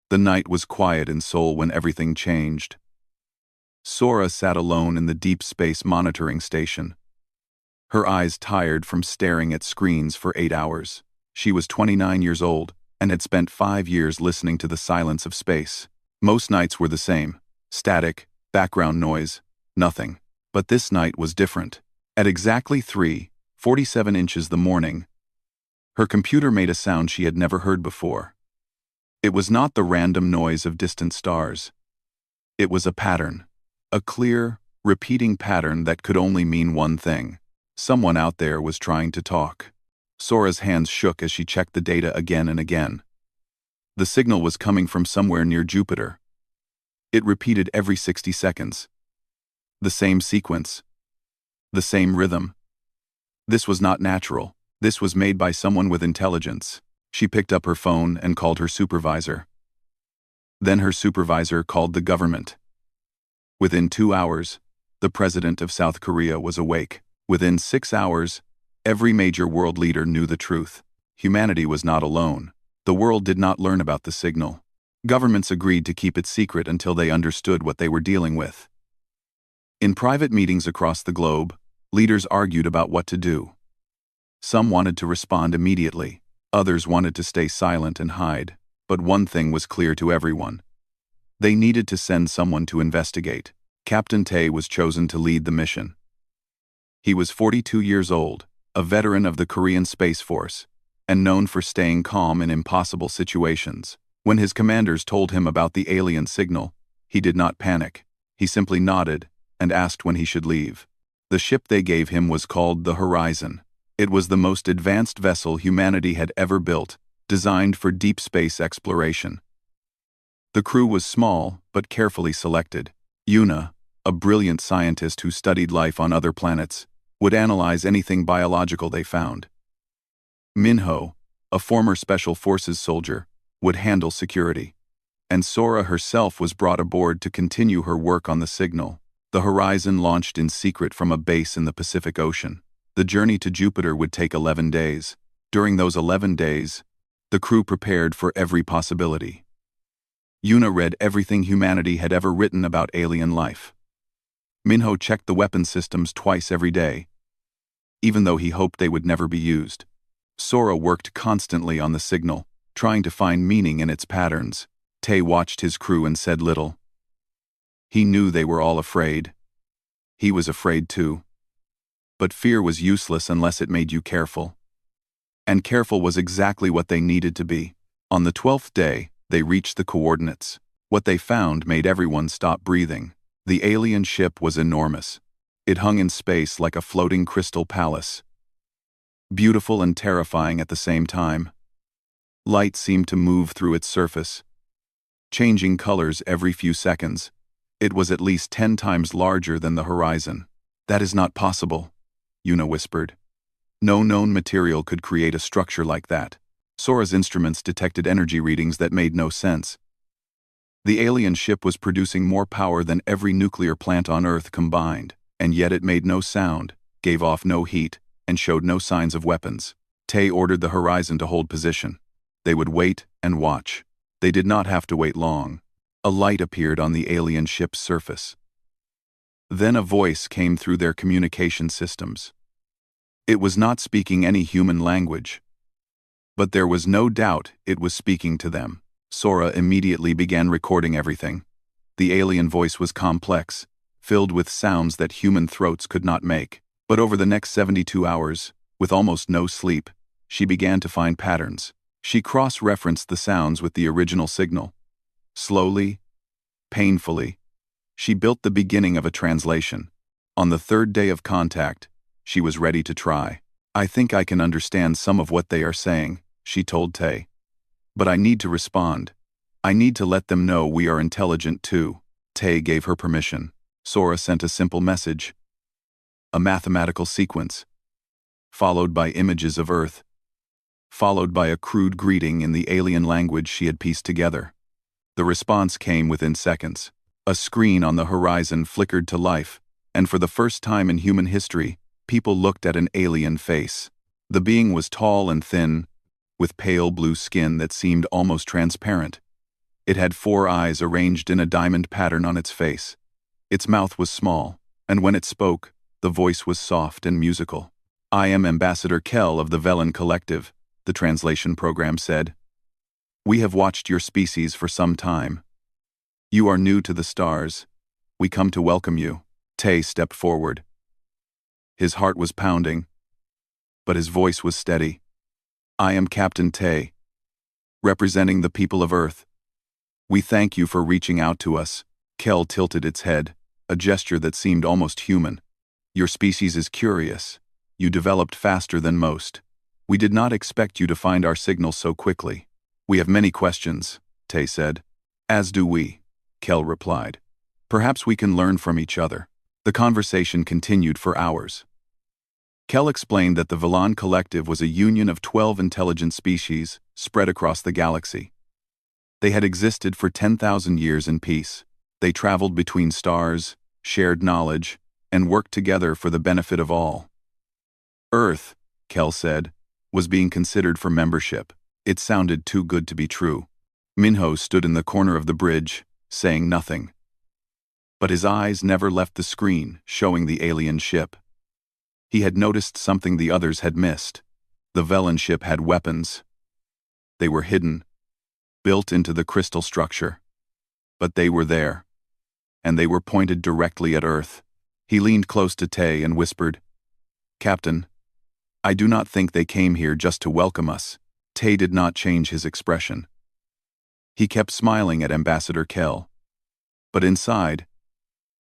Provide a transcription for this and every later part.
The night was quiet in Seoul when everything changed. Sora sat alone in the deep space monitoring station. Her eyes tired from staring at screens for 8 hours. She was 29 years old and had spent 5 years listening to the silence of space. Most nights were the same. Static, background noise, nothing. But this night was different. At exactly 3:47 inches the morning, her computer made a sound she had never heard before. It was not the random noise of distant stars. It was a pattern. A clear, repeating pattern that could only mean one thing. Someone out there was trying to talk. Sora's hands shook as she checked the data again and again. The signal was coming from somewhere near Jupiter. It repeated every 60 seconds. The same sequence. The same rhythm. This was not natural. This was made by someone with intelligence. She picked up her phone and called her supervisor. Then her supervisor called the government. Within 2 hours, the president of South Korea was awake. Within 6 hours, every major world leader knew the truth. Humanity was not alone. The world did not learn about the signal. Governments agreed to keep it secret until they understood what they were dealing with. In private meetings across the globe, leaders argued about what to do. Some wanted to respond immediately. Others wanted to stay silent and hide. But one thing was clear to everyone. They needed to send someone to investigate. Captain Tae was chosen to lead the mission. He was 42 years old, a veteran of the Korean Space Force, and known for staying calm in impossible situations. When his commanders told him about the alien signal, he did not panic. He simply nodded and asked when he should leave. The ship they gave him was called the Horizon. It was the most advanced vessel humanity had ever built, designed for deep space exploration. The crew was small but carefully selected. Yuna, a brilliant scientist who studied life on other planets, would analyze anything biological they found. Minho, a former Special Forces soldier, would handle security. And Sora herself was brought aboard to continue her work on the signal. The Horizon launched in secret from a base in the Pacific Ocean. The journey to Jupiter would take 11 days. During those 11 days, the crew prepared for every possibility. Yuna read everything humanity had ever written about alien life. Minho checked the weapon systems twice every day, even though he hoped they would never be used. Sora worked constantly on the signal, trying to find meaning in its patterns. Tae watched his crew and said little. He knew they were all afraid. He was afraid too. But fear was useless unless it made you careful. And careful was exactly what they needed to be. On the 12th day, they reached the coordinates. What they found made everyone stop breathing. The alien ship was enormous. It hung in space like a floating crystal palace. Beautiful and terrifying at the same time. Light seemed to move through its surface, changing colors every few seconds. It was at least 10 times larger than the Horizon. That is not possible, Yuna whispered. No known material could create a structure like that. Sora's instruments detected energy readings that made no sense. The alien ship was producing more power than every nuclear plant on Earth combined, and yet it made no sound, gave off no heat, and showed no signs of weapons. Tae ordered the Horizon to hold position. They would wait and watch. They did not have to wait long. A light appeared on the alien ship's surface. Then a voice came through their communication systems. It was not speaking any human language. But there was no doubt it was speaking to them. Sora immediately began recording everything. The alien voice was complex, filled with sounds that human throats could not make. But over the next 72 hours, with almost no sleep, she began to find patterns. She cross-referenced the sounds with the original signal. Slowly, painfully, she built the beginning of a translation. On the 3rd day of contact, she was ready to try. I think I can understand some of what they are saying, she told Tae. But I need to respond. I need to let them know we are intelligent too. Tae gave her permission. Sora sent a simple message. A mathematical sequence, followed by images of Earth, followed by a crude greeting in the alien language she had pieced together. The response came within seconds. A screen on the Horizon flickered to life, and for the first time in human history, people looked at an alien face. The being was tall and thin, with pale blue skin that seemed almost transparent. It had 4 eyes arranged in a diamond pattern on its face. Its mouth was small, and when it spoke, the voice was soft and musical. "I am Ambassador Kell of the Velen Collective," the translation program said. "We have watched your species for some time. You are new to the stars. We come to welcome you." Tay stepped forward. His heart was pounding, but his voice was steady. "I am Captain Tay, representing the people of Earth. We thank you for reaching out to us." Kell tilted its head, a gesture that seemed almost human. "Your species is curious. You developed faster than most. We did not expect you to find our signal so quickly." "We have many questions," Tay said. "As do we," Kell replied. "Perhaps we can learn from each other." The conversation continued for hours. Kell explained that the Velen Collective was a union of 12 intelligent species spread across the galaxy. They had existed for 10,000 years in peace. They traveled between stars, shared knowledge, and worked together for the benefit of all. Earth, Kell said, was being considered for membership. It sounded too good to be true. Minho stood in the corner of the bridge, saying nothing. But his eyes never left the screen, showing the alien ship. He had noticed something the others had missed. The Velen ship had weapons. They were hidden, built into the crystal structure. But they were there, and they were pointed directly at Earth. He leaned close to Tay and whispered, "Captain, I do not think they came here just to welcome us." Tay did not change his expression. He kept smiling at Ambassador Kell. But inside,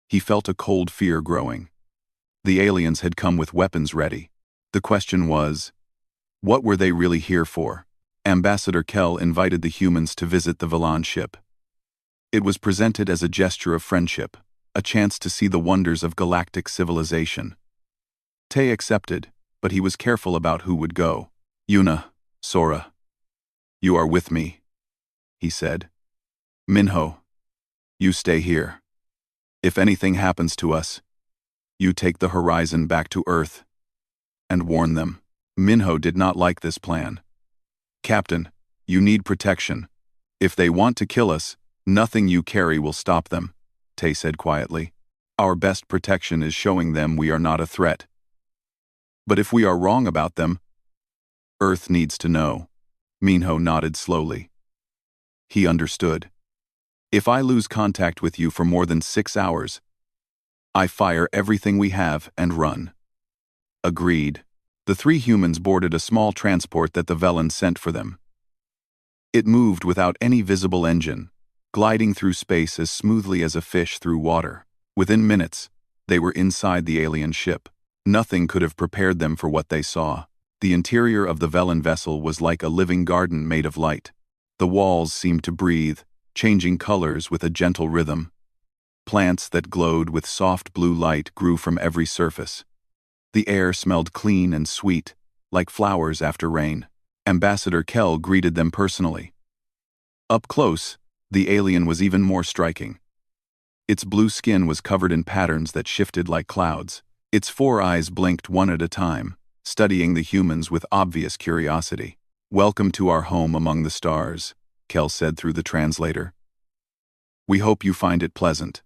he felt a cold fear growing. The aliens had come with weapons ready. The question was, what were they really here for? Ambassador Kell invited the humans to visit the Velen ship. It was presented as a gesture of friendship, a chance to see the wonders of galactic civilization. Tay accepted, but he was careful about who would go. "Yuna, Sora, you are with me," he said. "Minho, you stay here. If anything happens to us, you take the horizon back to Earth and warn them." Minho did not like this plan. "Captain, you need protection. If they want to kill us, nothing you carry will stop them," Tay said quietly. "Our best protection is showing them we are not a threat. But if we are wrong about them, Earth needs to know." Minho nodded slowly. He understood. "If I lose contact with you for more than 6 hours, I fire everything we have and run." Agreed. The 3 humans boarded a small transport that the Velen sent for them. It moved without any visible engine, gliding through space as smoothly as a fish through water. Within minutes, they were inside the alien ship. Nothing could have prepared them for what they saw. The interior of the Velen vessel was like a living garden made of light. The walls seemed to breathe, changing colors with a gentle rhythm. Plants that glowed with soft blue light grew from every surface. The air smelled clean and sweet, like flowers after rain. Ambassador Kell greeted them personally. Up close, the alien was even more striking. Its blue skin was covered in patterns that shifted like clouds. Its 4 eyes blinked one at a time, studying the humans with obvious curiosity. "Welcome to our home among the stars," Kell said through the translator. "We hope you find it pleasant."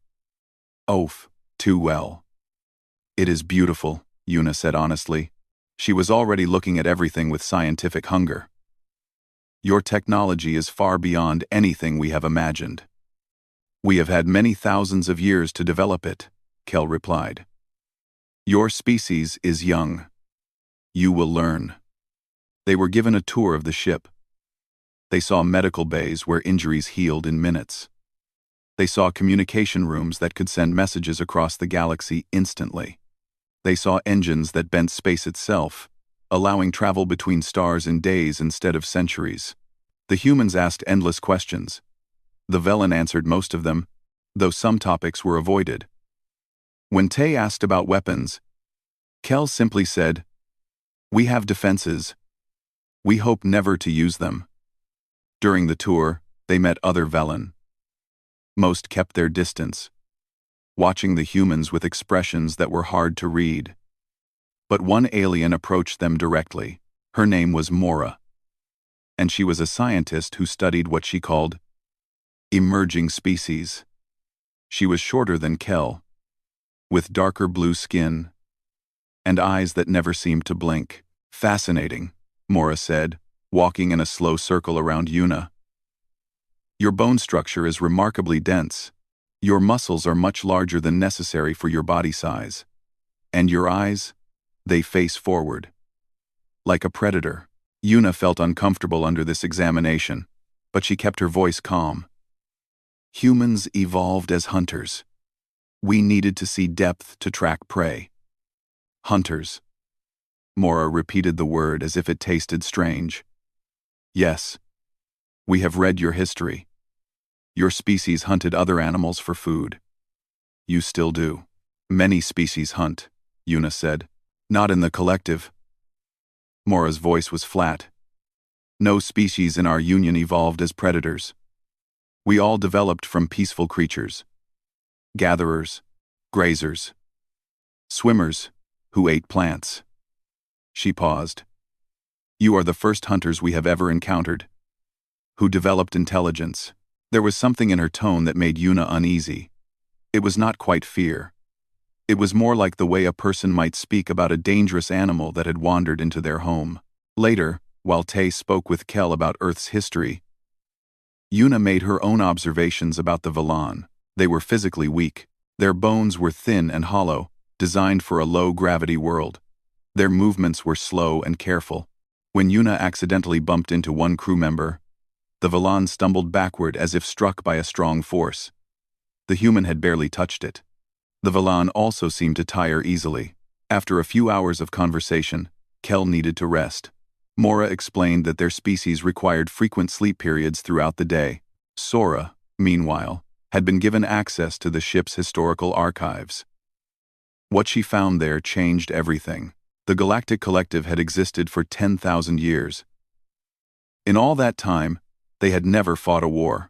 "Oh, too well." "It is beautiful," Yuna said honestly. She was already looking at everything with scientific hunger. "Your technology is far beyond anything we have imagined." "We have had many thousands of years to develop it," Kell replied. "Your species is young. You will learn." They were given a tour of the ship. They saw medical bays where injuries healed in minutes. They saw communication rooms that could send messages across the galaxy instantly. They saw engines that bent space itself, allowing travel between stars in days instead of centuries. The humans asked endless questions. The Velen answered most of them, though some topics were avoided. When Tay asked about weapons, Kell simply said, "We have defenses. We hope never to use them." During the tour, they met other Velen. Most kept their distance, watching the humans with expressions that were hard to read. But one alien approached them directly. Her name was Mora, and she was a scientist who studied what she called Emerging species. She was shorter than Kel, with darker blue skin and eyes that never seemed to blink. Fascinating, Mora said, walking in a slow circle around Yuna. Your bone structure is remarkably dense. Your muscles are much larger than necessary for your body size. And your eyes? They face forward. Like a predator. Yuna felt uncomfortable under this examination, but she kept her voice calm. Humans evolved as hunters. We needed to see depth to track prey. Hunters. Mora repeated the word as if it tasted strange. Yes. We have read your history. Your species hunted other animals for food. You still do. Many species hunt, Yuna said. Not in the collective. Mora's voice was flat. No species in our union evolved as predators. We all developed from peaceful creatures. Gatherers, grazers, swimmers who ate plants. She paused. You are the first hunters we have ever encountered, who developed intelligence. There was something in her tone that made Yuna uneasy. It was not quite fear. It was more like the way a person might speak about a dangerous animal that had wandered into their home. Later, while Tay spoke with Kel about Earth's history, Yuna made her own observations about the Velan. They were physically weak. Their bones were thin and hollow, designed for a low-gravity world. Their movements were slow and careful. When Yuna accidentally bumped into one crew member, the Velan stumbled backward as if struck by a strong force. The human had barely touched it. The Velan also seemed to tire easily. After a few hours of conversation, Kel needed to rest. Mora explained that their species required frequent sleep periods throughout the day. Sora, meanwhile, had been given access to the ship's historical archives. What she found there changed everything. The Galactic Collective had existed for 10,000 years. In all that time, they had never fought a war.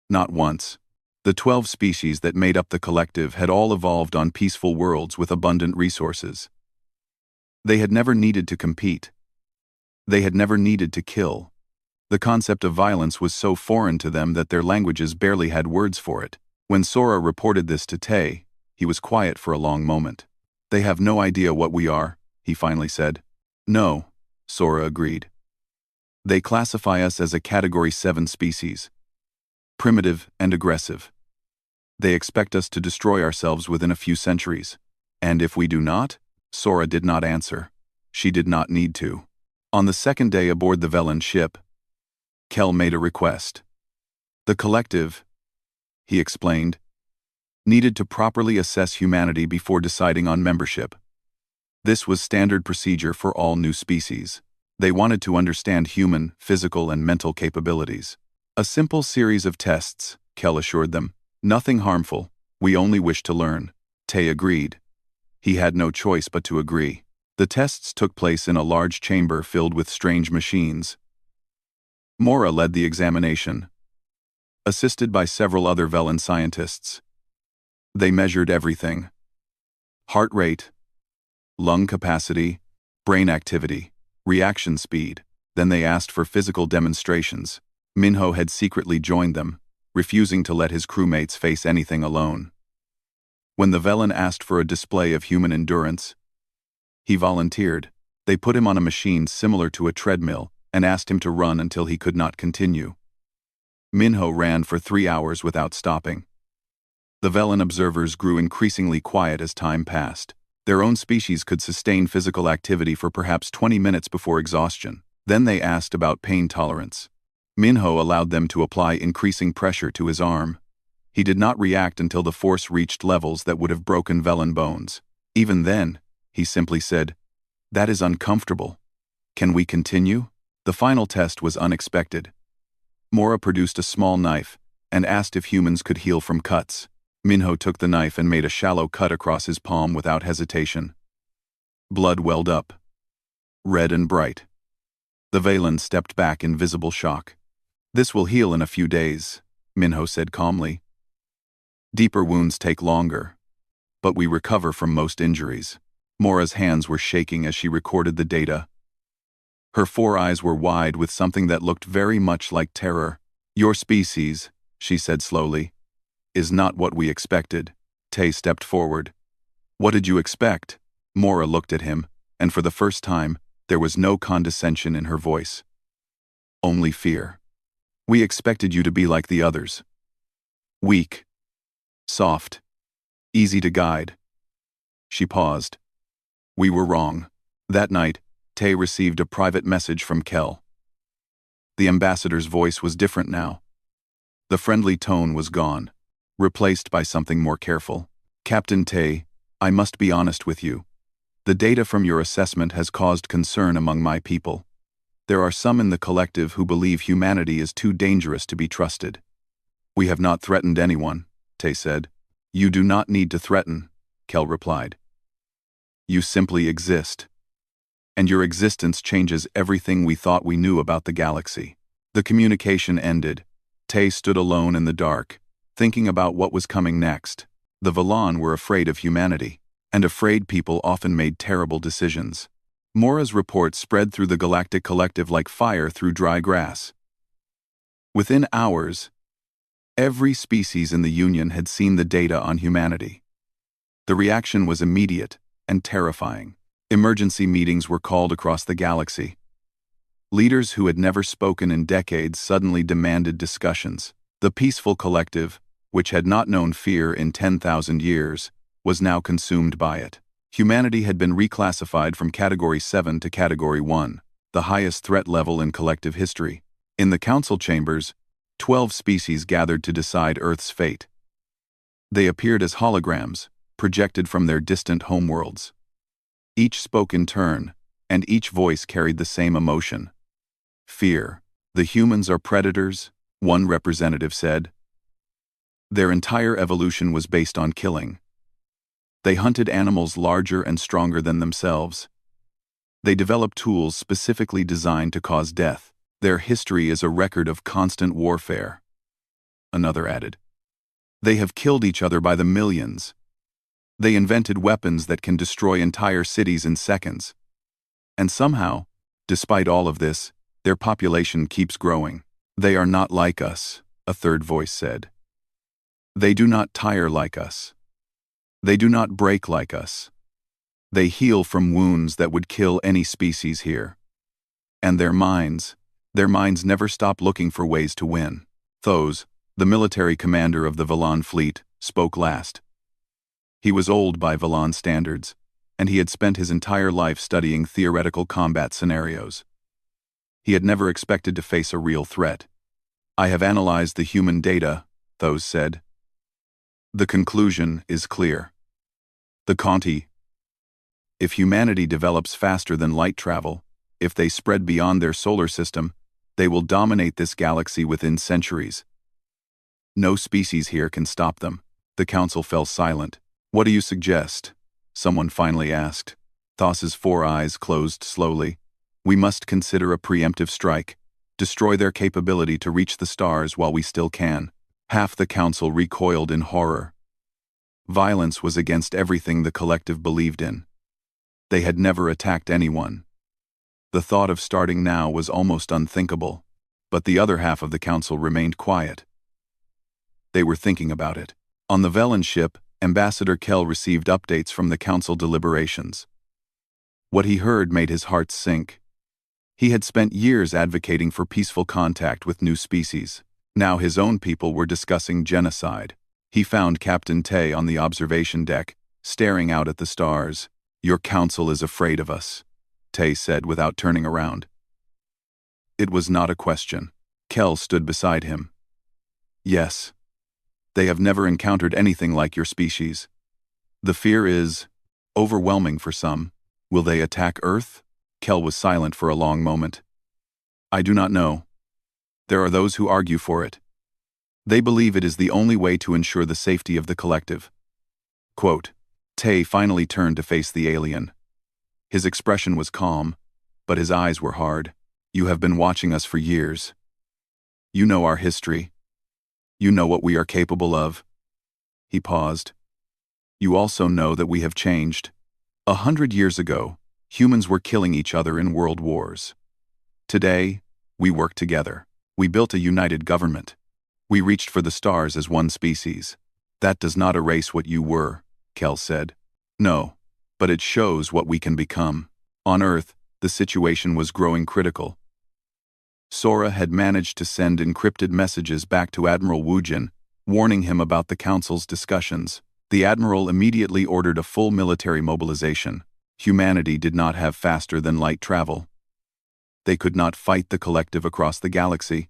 Not once. The 12 species that made up the collective had all evolved on peaceful worlds with abundant resources. They had never needed to compete. They had never needed to kill. The concept of violence was so foreign to them that their languages barely had words for it. When Sora reported this to Tay, he was quiet for a long moment. They have no idea what we are, he finally said. No, Sora agreed. They classify us as a Category 7 species. Primitive and aggressive. They expect us to destroy ourselves within a few centuries. And if we do not? Sora did not answer. She did not need to. On the second day aboard the Velan ship, Kel made a request. The collective, he explained, needed to properly assess humanity before deciding on membership. This was standard procedure for all new species. They wanted to understand human, physical, and mental capabilities. A simple series of tests, Kel assured them. Nothing harmful. We only wish to learn. Tay agreed. He had no choice but to agree. The tests took place in a large chamber filled with strange machines. Mora led the examination, assisted by several other Velan scientists. They measured everything: heart rate, lung capacity, brain activity, reaction speed. Then they asked for physical demonstrations. Minho had secretly joined them, refusing to let his crewmates face anything alone. When the Velan asked for a display of human endurance, he volunteered. They put him on a machine similar to a treadmill and asked him to run until he could not continue. Minho ran for 3 hours without stopping. The Velan observers grew increasingly quiet as time passed. Their own species could sustain physical activity for perhaps 20 minutes before exhaustion. Then they asked about pain tolerance. Minho allowed them to apply increasing pressure to his arm. He did not react until the force reached levels that would have broken Velan bones. Even then, he simply said, "That is uncomfortable. Can we continue?" The final test was unexpected. Mora produced a small knife and asked if humans could heal from cuts. Minho took the knife and made a shallow cut across his palm without hesitation. Blood welled up, red and bright. The Velan stepped back in visible shock. "This will heal in a few days," Minho said calmly. "Deeper wounds take longer, but we recover from most injuries." Mora's hands were shaking as she recorded the data. Her 4 eyes were wide with something that looked very much like terror. "Your species," she said slowly, is not what we expected. Tay stepped forward. What did you expect? Mora looked at him, and for the first time, there was no condescension in her voice. Only fear. We expected you to be like the others. Weak. Soft. Easy to guide. She paused. We were wrong. That night, Tay received a private message from Kel. The ambassador's voice was different now. The friendly tone was gone, replaced by something more careful. Captain Tay, I must be honest with you. The data from your assessment has caused concern among my people. There are some in the collective who believe humanity is too dangerous to be trusted. We have not threatened anyone, Tay said. You do not need to threaten, Kel replied. You simply exist. And your existence changes everything we thought we knew about the galaxy. The communication ended. Tay stood alone in the dark, thinking about what was coming next. The Valan were afraid of humanity, and afraid people often made terrible decisions. Mora's report spread through the Galactic Collective like fire through dry grass. Within hours, every species in the Union had seen the data on humanity. The reaction was immediate and terrifying. Emergency meetings were called across the galaxy. Leaders who had never spoken in decades suddenly demanded discussions. The peaceful collective, which had not known fear in 10,000 years, was now consumed by it. Humanity had been reclassified from Category 7 to Category 1, the highest threat level in collective history. In the council chambers, 12 species gathered to decide Earth's fate. They appeared as holograms, projected from their distant homeworlds. Each spoke in turn, and each voice carried the same emotion. Fear. The humans are predators, one representative said. Their entire evolution was based on killing. They hunted animals larger and stronger than themselves. They developed tools specifically designed to cause death. Their history is a record of constant warfare. Another added. They have killed each other by the millions. They invented weapons that can destroy entire cities in seconds. And somehow, despite all of this, their population keeps growing. They are not like us, a third voice said. They do not tire like us. They do not break like us. They heal from wounds that would kill any species here. And their minds never stop looking for ways to win. Thos, the military commander of the Valan fleet, spoke last. He was old by Valan standards, and he had spent his entire life studying theoretical combat scenarios. He had never expected to face a real threat. I have analyzed the human data, Thos said. The conclusion is clear. The Conti. If humanity develops faster than light travel, if they spread beyond their solar system, they will dominate this galaxy within centuries. No species here can stop them. The council fell silent. What do you suggest? Someone finally asked. Thos's 4 eyes closed slowly. We must consider a preemptive strike. Destroy their capability to reach the stars while we still can. Half the council recoiled in horror. Violence was against everything the collective believed in. They had never attacked anyone. The thought of starting now was almost unthinkable, but the other half of the council remained quiet. They were thinking about it. On the Velen ship, Ambassador Kel received updates from the council deliberations. What he heard made his heart sink. He had spent years advocating for peaceful contact with new species. Now his own people were discussing genocide. He found Captain Tay on the observation deck, staring out at the stars. Your council is afraid of us, Tay said without turning around. It was not a question. Kel stood beside him. Yes. They have never encountered anything like your species. The fear is overwhelming for some. Will they attack Earth? Kel was silent for a long moment. I do not know. There are those who argue for it. They believe it is the only way to ensure the safety of the collective. Quote, Tay finally turned to face the alien. His expression was calm, but his eyes were hard. You have been watching us for years. You know our history. You know what we are capable of. He paused. You also know that we have changed. 100 years ago, humans were killing each other in world wars. Today, we work together. We built a united government. We reached for the stars as one species. That does not erase what you were, Kel said. No, but it shows what we can become. On Earth, the situation was growing critical. Sora had managed to send encrypted messages back to Admiral Wujin, warning him about the Council's discussions. The Admiral immediately ordered a full military mobilization. Humanity did not have faster-than-light travel. They could not fight the collective across the galaxy,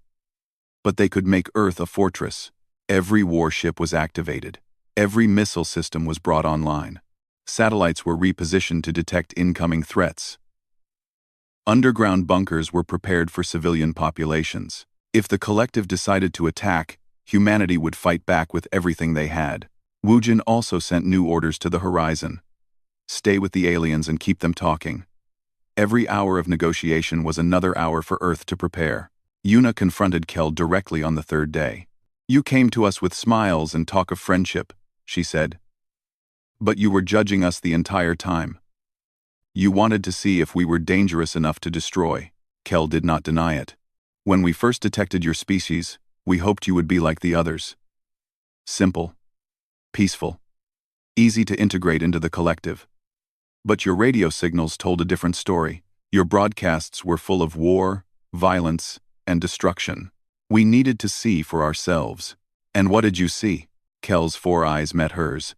but they could make Earth a fortress. Every warship was activated. Every missile system was brought online. Satellites were repositioned to detect incoming threats. Underground bunkers were prepared for civilian populations. If the collective decided to attack, humanity would fight back with everything they had. Wujin also sent new orders to the horizon. Stay with the aliens and keep them talking. Every hour of negotiation was another hour for Earth to prepare. Yuna confronted Kel directly on the third day. You came to us with smiles and talk of friendship, she said. But you were judging us the entire time. You wanted to see if we were dangerous enough to destroy. Kel did not deny it. When we first detected your species, we hoped you would be like the others. Simple. Peaceful. Easy to integrate into the collective. But your radio signals told a different story. Your broadcasts were full of war, violence, and destruction. We needed to see for ourselves. And what did you see? Kel's 4 eyes met hers.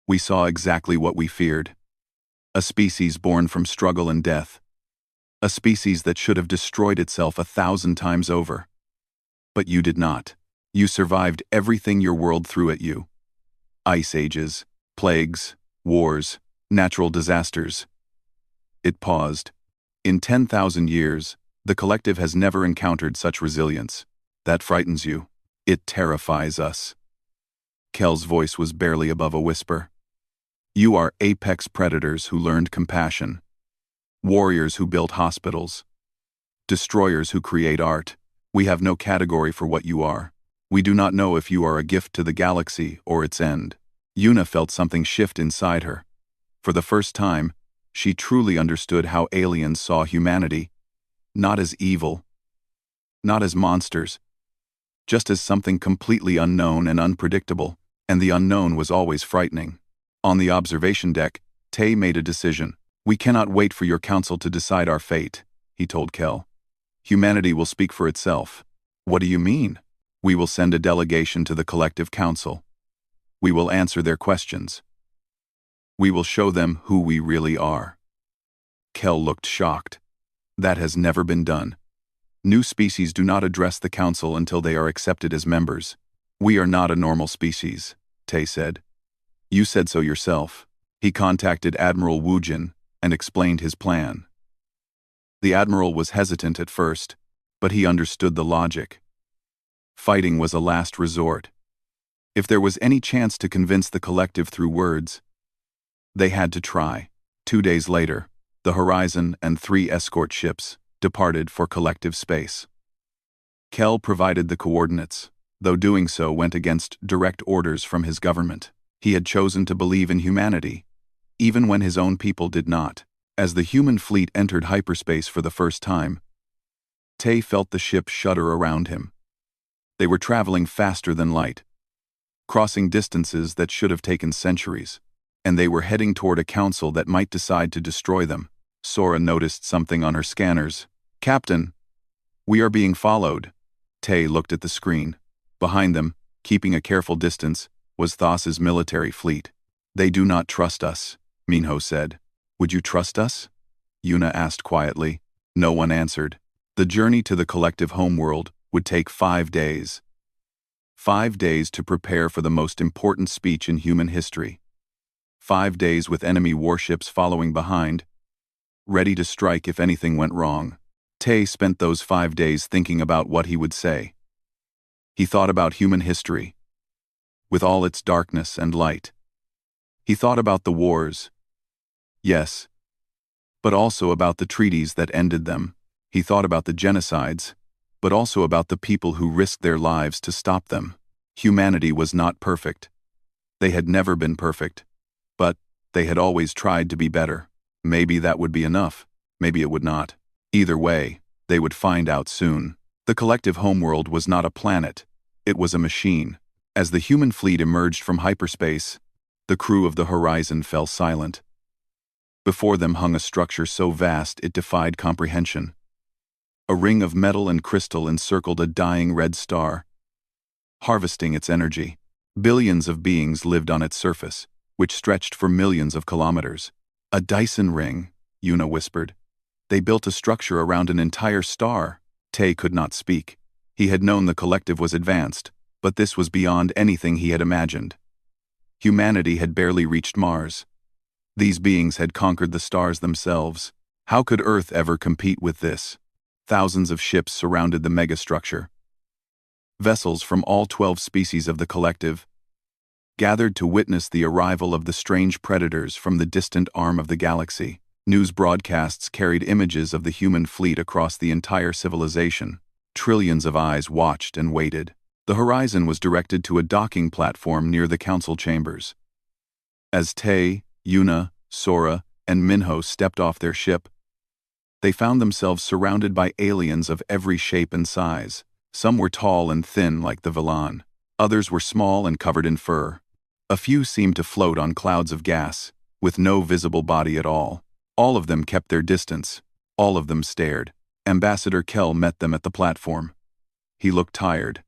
We saw exactly what we feared. A species born from struggle and death. A species that should have destroyed itself 1,000 times over. But you did not. You survived everything your world threw at you. Ice ages, plagues, wars, natural disasters. It paused. In 10,000 years, the collective has never encountered such resilience. That frightens you. It terrifies us. Kel's voice was barely above a whisper. You are apex predators who learned compassion. Warriors who built hospitals. Destroyers who create art. We have no category for what you are. We do not know if you are a gift to the galaxy or its end. Yuna felt something shift inside her. For the first time, she truly understood how aliens saw humanity. Not as evil. Not as monsters. Just as something completely unknown and unpredictable, and the unknown was always frightening. On the observation deck, Tay made a decision. We cannot wait for your council to decide our fate, he told Kel. Humanity will speak for itself. What do you mean? We will send a delegation to the collective council. We will answer their questions. We will show them who we really are. Kel looked shocked. That has never been done. New species do not address the council until they are accepted as members. We are not a normal species, Tay said. You said so yourself. He contacted Admiral Wujin and explained his plan. The Admiral was hesitant at first, but he understood the logic. Fighting was a last resort. If there was any chance to convince the collective through words, they had to try. 2 days later, the Horizon and 3 escort ships departed for collective space. Kel provided the coordinates, though doing so went against direct orders from his government. He had chosen to believe in humanity, even when his own people did not. As the human fleet entered hyperspace for the first time, Tay felt the ship shudder around him. They were traveling faster than light, crossing distances that should have taken centuries, and they were heading toward a council that might decide to destroy them. Sora noticed something on her scanners. Captain, we are being followed. Tay looked at the screen. Behind them, keeping a careful distance, was Thas's military fleet. They do not trust us, Minho said. Would you trust us? Yuna asked quietly. No one answered. The journey to the collective homeworld would take 5 days. 5 days to prepare for the most important speech in human history. 5 days with enemy warships following behind, ready to strike if anything went wrong. Tay spent those 5 days thinking about what he would say. He thought about human history, with all its darkness and light. He thought about the wars, yes, but also about the treaties that ended them. He thought about the genocides, but also about the people who risked their lives to stop them. Humanity was not perfect. They had never been perfect, but they had always tried to be better. Maybe that would be enough, maybe it would not. Either way, they would find out soon. The collective homeworld was not a planet. It was a machine. As the human fleet emerged from hyperspace, the crew of the Horizon fell silent. Before them hung a structure so vast it defied comprehension. A ring of metal and crystal encircled a dying red star, harvesting its energy. Billions of beings lived on its surface, which stretched for millions of kilometers. A Dyson ring, Yuna whispered. They built a structure around an entire star. Tay could not speak. He had known the collective was advanced, but this was beyond anything he had imagined. Humanity had barely reached Mars. These beings had conquered the stars themselves. How could Earth ever compete with this? Thousands of ships surrounded the megastructure. Vessels from all 12 species of the collective gathered to witness the arrival of the strange predators from the distant arm of the galaxy. News broadcasts carried images of the human fleet across the entire civilization. Trillions of eyes watched and waited. The Horizon was directed to a docking platform near the council chambers. As Tay, Yuna, Sora, and Minho stepped off their ship, they found themselves surrounded by aliens of every shape and size. Some were tall and thin like the Villan. Others were small and covered in fur. A few seemed to float on clouds of gas, with no visible body at all. All of them kept their distance. All of them stared. Ambassador Kell met them at the platform. He looked tired,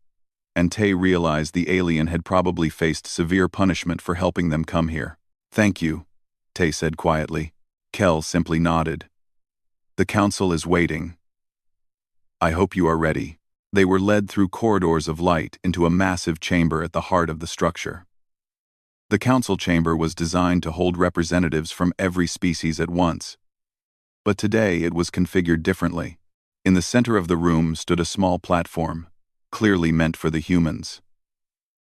and Tay realized the alien had probably faced severe punishment for helping them come here. "Thank you," Tay said quietly. Kell simply nodded. "The council is waiting. I hope you are ready." They were led through corridors of light into a massive chamber at the heart of the structure. The council chamber was designed to hold representatives from every species at once. But today it was configured differently. In the center of the room stood a small platform, clearly meant for the humans.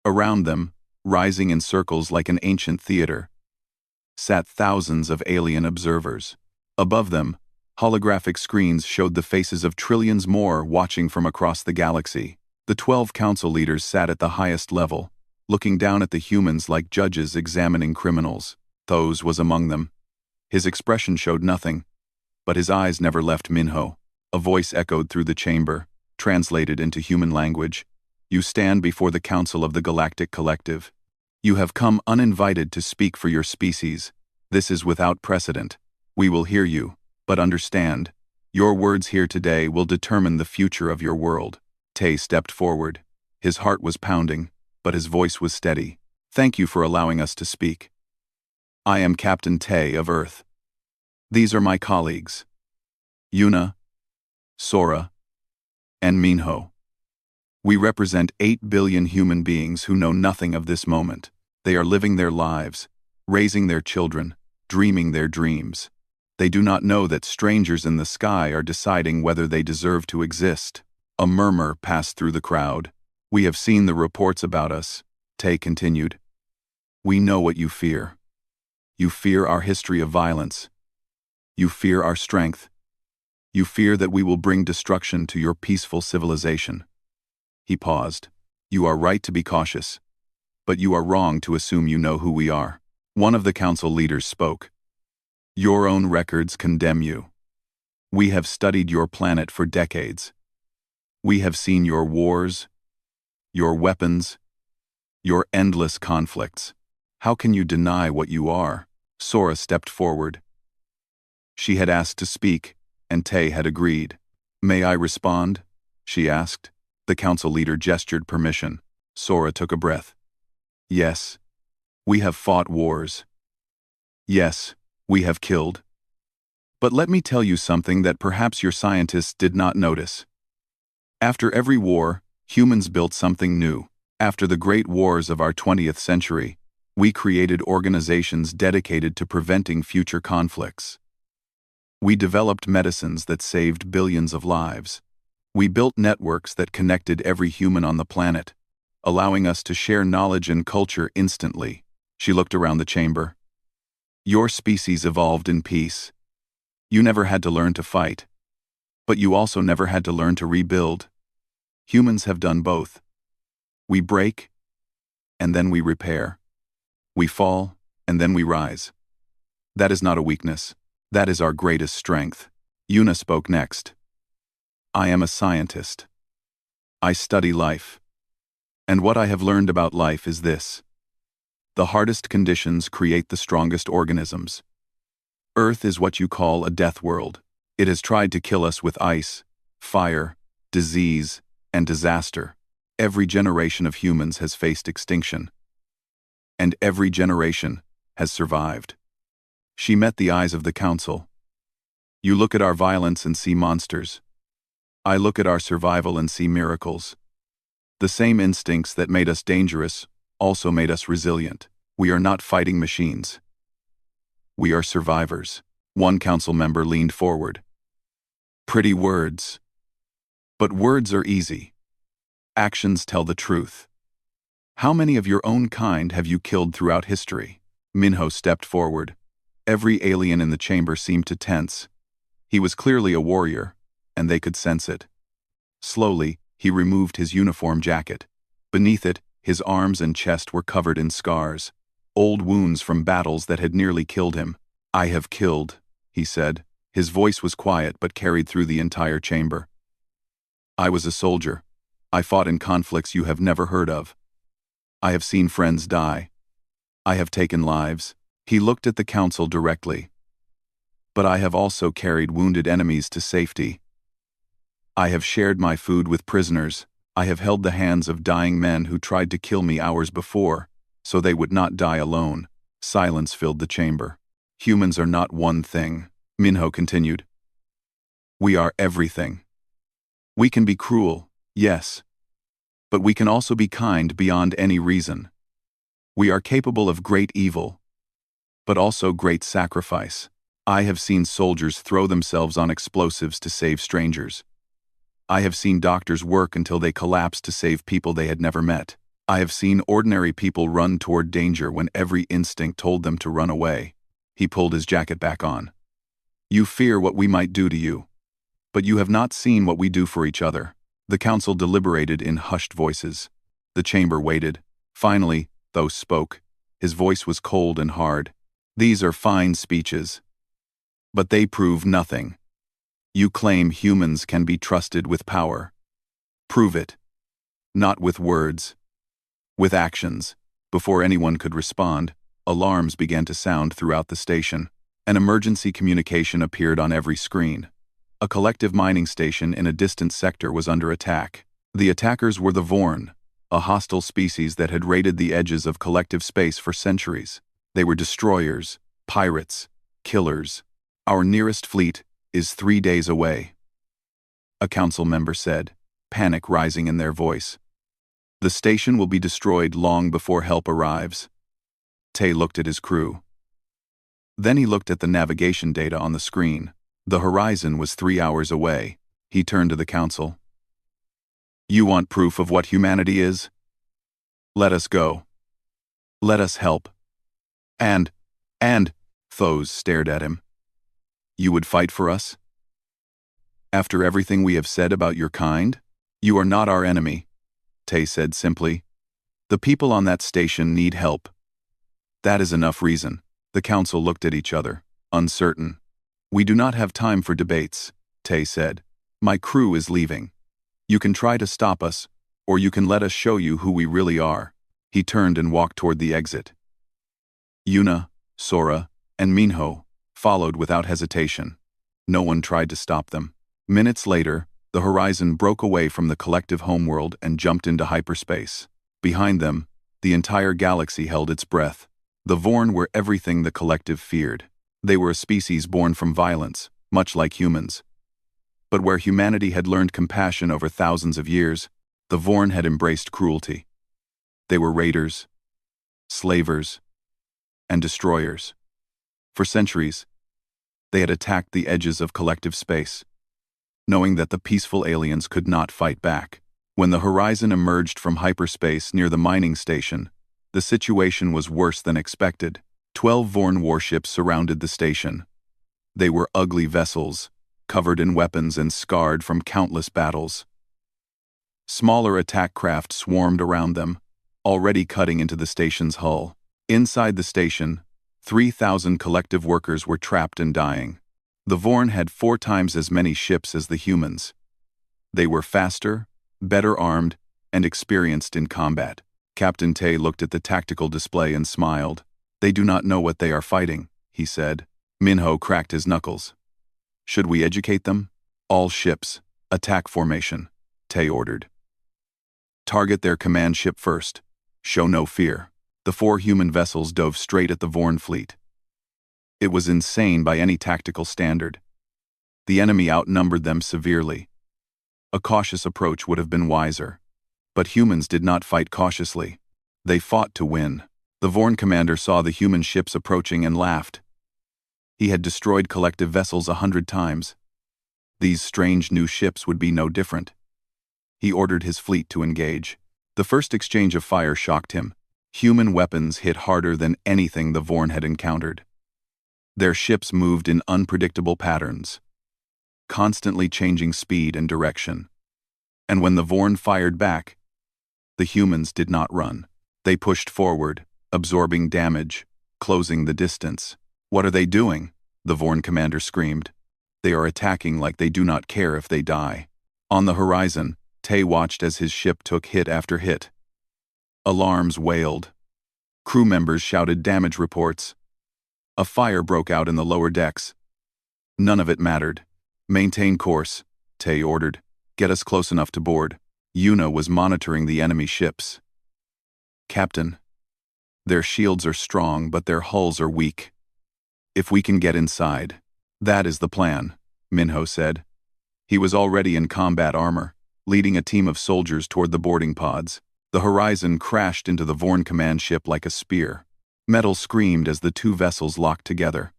Around them, rising in circles like an ancient theater, sat thousands of alien observers. Above them, holographic screens showed the faces of trillions more watching from across the galaxy. The 12 council leaders sat at the highest level, looking down at the humans like judges examining criminals. Those was among them. His expression showed nothing, but his eyes never left Minho. A voice echoed through the chamber, translated into human language. "You stand before the Council of the Galactic Collective. You have come uninvited to speak for your species. This is without precedent. We will hear you, but understand, your words here today will determine the future of your world." Tay stepped forward. His heart was pounding, but his voice was steady. "Thank you for allowing us to speak. I am Captain Tay of Earth. These are my colleagues, Yuna, Sora, and Minho. We represent 8 billion human beings who know nothing of this moment. They are living their lives, raising their children, dreaming their dreams. They do not know that strangers in the sky are deciding whether they deserve to exist." A murmur passed through the crowd. "We have seen the reports about us," Tay continued. "We know what you fear. You fear our history of violence. You fear our strength. You fear that we will bring destruction to your peaceful civilization." He paused. "You are right to be cautious, but you are wrong to assume you know who we are." One of the council leaders spoke. "Your own records condemn you. We have studied your planet for decades. We have seen your wars, your weapons, your endless conflicts. How can you deny what you are?" Sora stepped forward. She had asked to speak, and Tay had agreed. "May I respond?" she asked. The council leader gestured permission. Sora took a breath. "Yes, we have fought wars. Yes, we have killed. But let me tell you something that perhaps your scientists did not notice. After every war, humans built something new. After the great wars of our 20th century, we created organizations dedicated to preventing future conflicts. We developed medicines that saved billions of lives. We built networks that connected every human on the planet, allowing us to share knowledge and culture instantly." She looked around the chamber. "Your species evolved in peace. You never had to learn to fight. But you also never had to learn to rebuild. Humans have done both. We break, and then we repair. We fall, and then we rise. That is not a weakness. That is our greatest strength." Yuna spoke next. "I am a scientist. I study life. And what I have learned about life is this: the hardest conditions create the strongest organisms. Earth is what you call a death world. It has tried to kill us with ice, fire, disease, and disaster. Every generation of humans has faced extinction. And every generation has survived. She met the eyes of the council. You look at our violence and see monsters. I look at our survival and see miracles. The same instincts that made us dangerous also made us resilient. We are not fighting machines. We are survivors. One council member leaned forward. Pretty words. But words are easy. Actions tell the truth. How many of your own kind have you killed throughout history? Minho stepped forward. Every alien in the chamber seemed to tense. He was clearly a warrior, and they could sense it. Slowly, he removed his uniform jacket. Beneath it, his arms and chest were covered in scars, old wounds from battles that had nearly killed him. I have killed, he said. His voice was quiet but carried through the entire chamber. I was a soldier. I fought in conflicts you have never heard of. I have seen friends die. I have taken lives. He looked at the council directly. But I have also carried wounded enemies to safety. I have shared my food with prisoners. I have held the hands of dying men who tried to kill me hours before, so they would not die alone. Silence filled the chamber. Humans are not one thing, Minho continued. We are everything. We can be cruel, yes. But we can also be kind beyond any reason. We are capable of great evil, but also great sacrifice. I have seen soldiers throw themselves on explosives to save strangers. I have seen doctors work until they collapsed to save people they had never met. I have seen ordinary people run toward danger when every instinct told them to run away. He pulled his jacket back on. You fear what we might do to you, but you have not seen what we do for each other. The council deliberated in hushed voices. The chamber waited. Finally, Thos spoke. His voice was cold and hard. These are fine speeches, but they prove nothing. You claim humans can be trusted with power. Prove it. Not with words. With actions. Before anyone could respond, alarms began to sound throughout the station. An emergency communication appeared on every screen. A collective mining station in a distant sector was under attack. The attackers were the Vorn, a hostile species that had raided the edges of collective space for centuries. They were destroyers, pirates, killers. Our nearest fleet is 3 days away, a council member said, panic rising in their voice. The station will be destroyed long before help arrives. Tay looked at his crew. Then he looked at the navigation data on the screen. The horizon was 3 hours away. He turned to the council. You want proof of what humanity is? Let us go. Let us help. And, Thos stared at him. You would fight for us? After everything we have said about your kind? You are not our enemy, Tay said simply. The people on that station need help. That is enough reason. The council looked at each other, uncertain. We do not have time for debates, Tay said. My crew is leaving. You can try to stop us, or you can let us show you who we really are. He turned and walked toward the exit. Yuna, Sora, and Minho followed without hesitation. No one tried to stop them. Minutes later, the horizon broke away from the collective homeworld and jumped into hyperspace. Behind them, the entire galaxy held its breath. The Vorn were everything the collective feared. They were a species born from violence, much like humans. But where humanity had learned compassion over thousands of years, the Vorn had embraced cruelty. They were raiders, slavers, and destroyers. For centuries, they had attacked the edges of collective space, knowing that the peaceful aliens could not fight back. When the horizon emerged from hyperspace near the mining station, the situation was worse than expected. 12 Vorn warships surrounded the station. They were ugly vessels, covered in weapons and scarred from countless battles. Smaller attack craft swarmed around them, already cutting into the station's hull. Inside the station, 3,000 collective workers were trapped and dying. The Vorn had 4 times as many ships as the humans. They were faster, better armed, and experienced in combat. Captain Tay looked at the tactical display and smiled. "They do not know what they are fighting," he said. Minho cracked his knuckles. "Should we educate them?" "All ships, attack formation," Tay ordered. "Target their command ship first. Show no fear." The 4 human vessels dove straight at the Vorn fleet. It was insane by any tactical standard. The enemy outnumbered them severely. A cautious approach would have been wiser. But humans did not fight cautiously. They fought to win. The Vorn commander saw the human ships approaching and laughed. He had destroyed collective vessels 100 times. These strange new ships would be no different. He ordered his fleet to engage. The first exchange of fire shocked him. Human weapons hit harder than anything the Vorn had encountered. Their ships moved in unpredictable patterns, constantly changing speed and direction. And when the Vorn fired back, the humans did not run. They pushed forward, absorbing damage, closing the distance. "What are they doing?" the Vorn commander screamed. "They are attacking like they do not care if they die." On the horizon, Tay watched as his ship took hit after hit. Alarms wailed. Crew members shouted damage reports. A fire broke out in the lower decks. None of it mattered. "Maintain course," Tay ordered. "Get us close enough to board." Yuna was monitoring the enemy ships. "Captain, their shields are strong, but their hulls are weak. If we can get inside." "That is the plan," Minho said. He was already in combat armor, leading a team of soldiers toward the boarding pods. The horizon crashed into the Vorn command ship like a spear. Metal screamed as the 2 vessels locked together.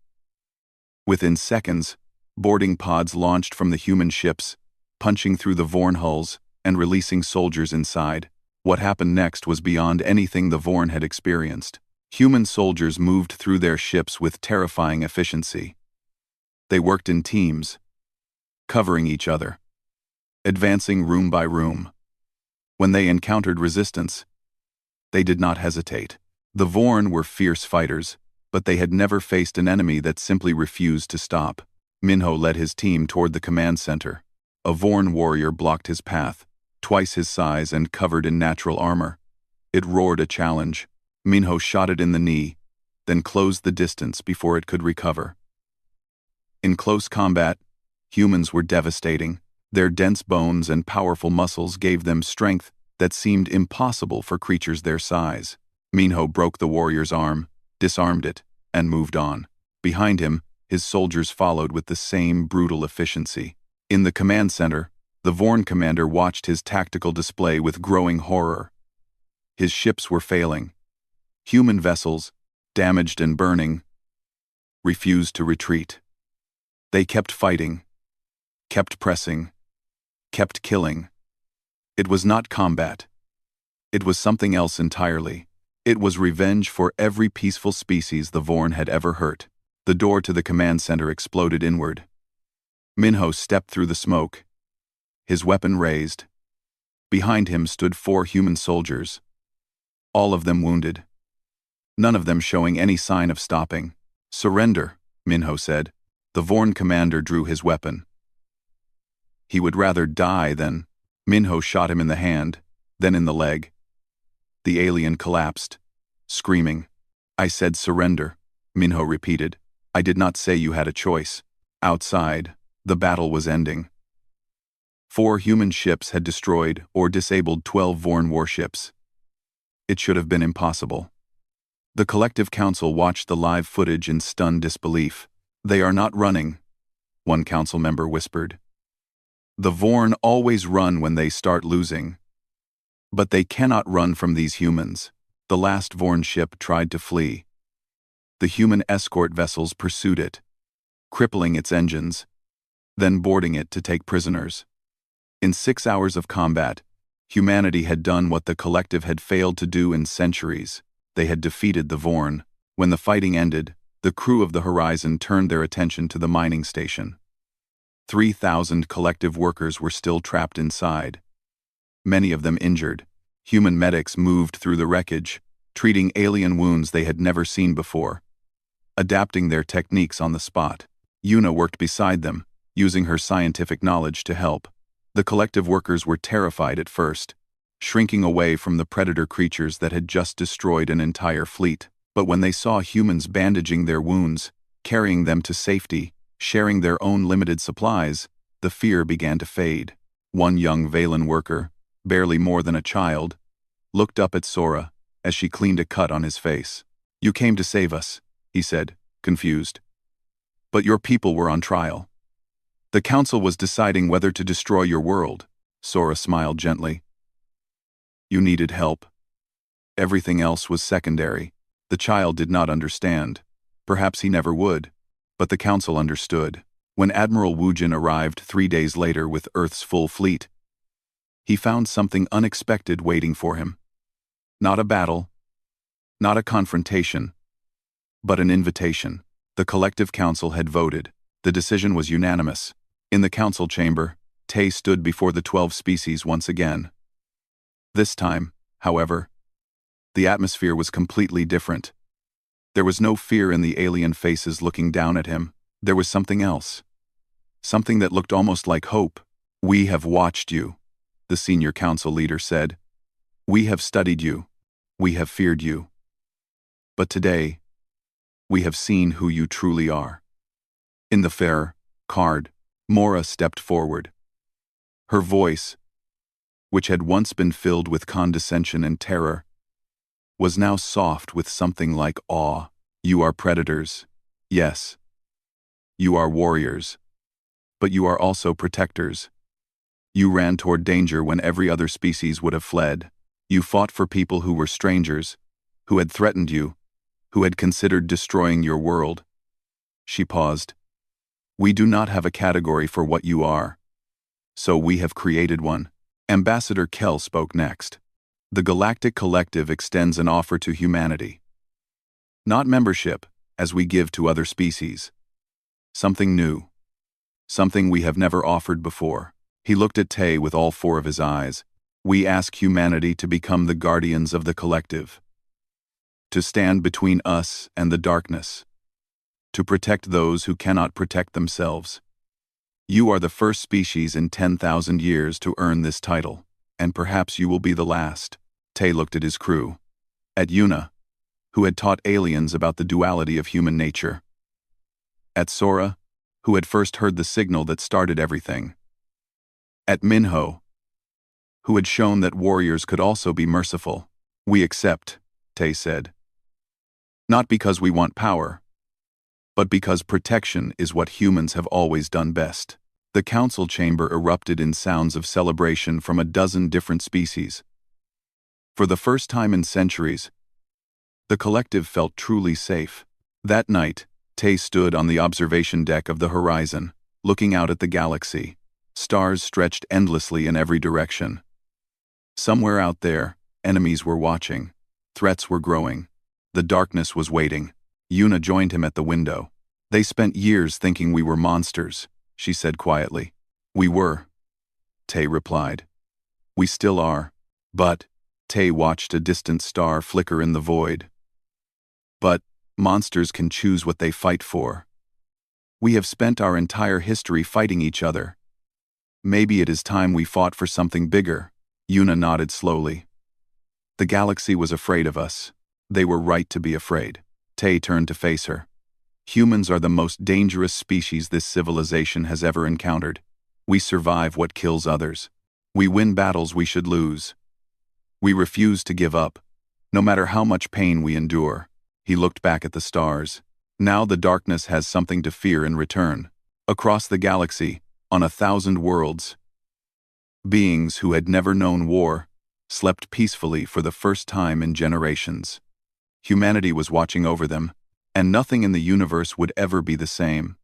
Within seconds, boarding pods launched from the human ships, punching through the Vorn hulls and releasing soldiers inside. What happened next was beyond anything the Vorn had experienced. Human soldiers moved through their ships with terrifying efficiency. They worked in teams, covering each other, advancing room by room. When they encountered resistance, they did not hesitate. The Vorn were fierce fighters, but they had never faced an enemy that simply refused to stop. Minho led his team toward the command center. A Vorn warrior blocked his path, twice his size and covered in natural armor. It roared a challenge. Minho shot it in the knee, then closed the distance before it could recover. In close combat, humans were devastating. Their dense bones and powerful muscles gave them strength that seemed impossible for creatures their size. Minho broke the warrior's arm, disarmed it, and moved on. Behind him, his soldiers followed with the same brutal efficiency. In the command center, the Vorn commander watched his tactical display with growing horror. His ships were failing. Human vessels, damaged and burning, refused to retreat. They kept fighting, kept pressing, kept killing. It was not combat. It was something else entirely. It was revenge for every peaceful species the Vorn had ever hurt. The door to the command center exploded inward. Minho stepped through the smoke, his weapon raised. Behind him stood 4 human soldiers, all of them wounded, none of them showing any sign of stopping. "Surrender," Minho said. The Vorn commander drew his weapon. He would rather die than... Minho shot him in the hand, then in the leg. The alien collapsed, screaming. "I said surrender," Minho repeated. "I did not say you had a choice." Outside, the battle was ending. 4 human ships had destroyed or disabled 12 Vorn warships. It should have been impossible. The collective council watched the live footage in stunned disbelief. "They are not running," one council member whispered. "The Vorn always run when they start losing. But they cannot run from these humans." The last Vorn ship tried to flee. The human escort vessels pursued it, crippling its engines, then boarding it to take prisoners. In 6 hours of combat, humanity had done what the collective had failed to do in centuries. They had defeated the Vorn. When the fighting ended, the crew of the Horizon turned their attention to the mining station. 3,000 collective workers were still trapped inside, many of them injured. Human medics moved through the wreckage, treating alien wounds they had never seen before, adapting their techniques on the spot. Yuna worked beside them, using her scientific knowledge to help. The collective workers were terrified at first. shrinking away from the predator creatures that had just destroyed an entire fleet. But when they saw humans bandaging their wounds, carrying them to safety, sharing their own limited supplies, the fear began to fade. One young Valen worker, barely more than a child, looked up at Sora as she cleaned a cut on his face. "You came to save us," he said, confused. "But your people were on trial. The council was deciding whether to destroy your world." Sora smiled gently. "You needed help. Everything else was secondary." The child did not understand. Perhaps he never would. But the council understood. When Admiral Wujin arrived 3 days later with Earth's full fleet, he found something unexpected waiting for him. Not a battle, not a confrontation, but an invitation. The collective council had voted. The decision was unanimous. In the council chamber, Tay stood before the 12 species once again. This time, however, the atmosphere was completely different. There was no fear in the alien faces looking down at him. There was something else. Something that looked almost like hope. "We have watched you," the senior council leader said. "We have studied you. We have feared you. But today, we have seen who you truly are." In the fair card, Mora stepped forward. Her voice, which had once been filled with condescension and terror, was now soft with something like awe. "You are predators. Yes. You are warriors. But you are also protectors. You ran toward danger when every other species would have fled. You fought for people who were strangers, who had threatened you, who had considered destroying your world." She paused. "We do not have a category for what you are. So we have created one." Ambassador Kell spoke next. "The Galactic Collective extends an offer to humanity. Not membership, as we give to other species. Something new. Something we have never offered before." He looked at Tay with all 4 of his eyes. "We ask humanity to become the guardians of the collective. To stand between us and the darkness. To protect those who cannot protect themselves. You are the first species in 10,000 years to earn this title, and perhaps you will be the last." Tay looked at his crew. At Yuna, who had taught aliens about the duality of human nature. At Sora, who had first heard the signal that started everything. At Minho, who had shown that warriors could also be merciful. "We accept," Tay said. "Not because we want power, but because protection is what humans have always done best." The council chamber erupted in sounds of celebration from a dozen different species. For the first time in centuries, the collective felt truly safe. That night, Tay stood on the observation deck of the horizon, looking out at the galaxy. Stars stretched endlessly in every direction. Somewhere out there, enemies were watching. Threats were growing. The darkness was waiting. Yuna joined him at the window. "They spent years thinking we were monsters," she said quietly. "We were," Tay replied. "We still are. But," Tay watched a distant star flicker in the void. "But, monsters can choose what they fight for. We have spent our entire history fighting each other. Maybe it is time we fought for something bigger." Yuna nodded slowly. "The galaxy was afraid of us. They were right to be afraid." Tay turned to face her. "Humans are the most dangerous species this civilization has ever encountered. We survive what kills others. We win battles we should lose. We refuse to give up, no matter how much pain we endure." He looked back at the stars. Now the darkness has something to fear in return. Across the galaxy, on 1,000 worlds, beings who had never known war slept peacefully for the first time in generations. Humanity was watching over them, and nothing in the universe would ever be the same.